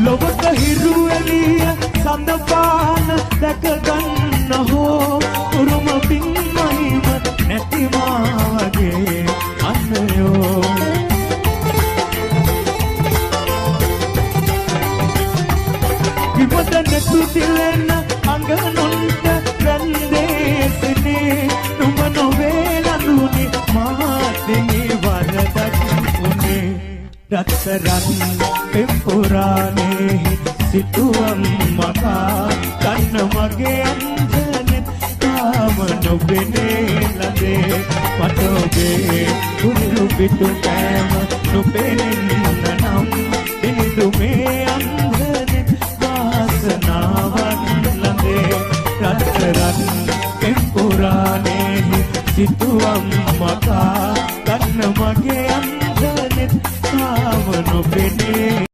ලොවට හිරු එළිය සඳපාන දැක ගන්න හෝ උරුම පින්මහිම නැති මාගේ අන්නයෝ විපත නැතු දිලෙන අඟනුන්ට වැන්දේසිනේ නුඹ නොවේ ලඳුනේ මාදිනේ වරදක් උනේ රත්තරන් පෙම්පුරානේ සිටුවම් මකා කන්න මගේ අන්දනේ තාම නොබෙනේ ලදේ පටෝගේ කුරු පිටු කෑම නොපෙනෙන්න නම් දිනු මේ අන්දනේ වාසනාවක් ලදේ රත්තරන් පෙම්පුරානේ සිටුවම් මකා කන්න මගේ අන්දනේ තාම නොබෙනේ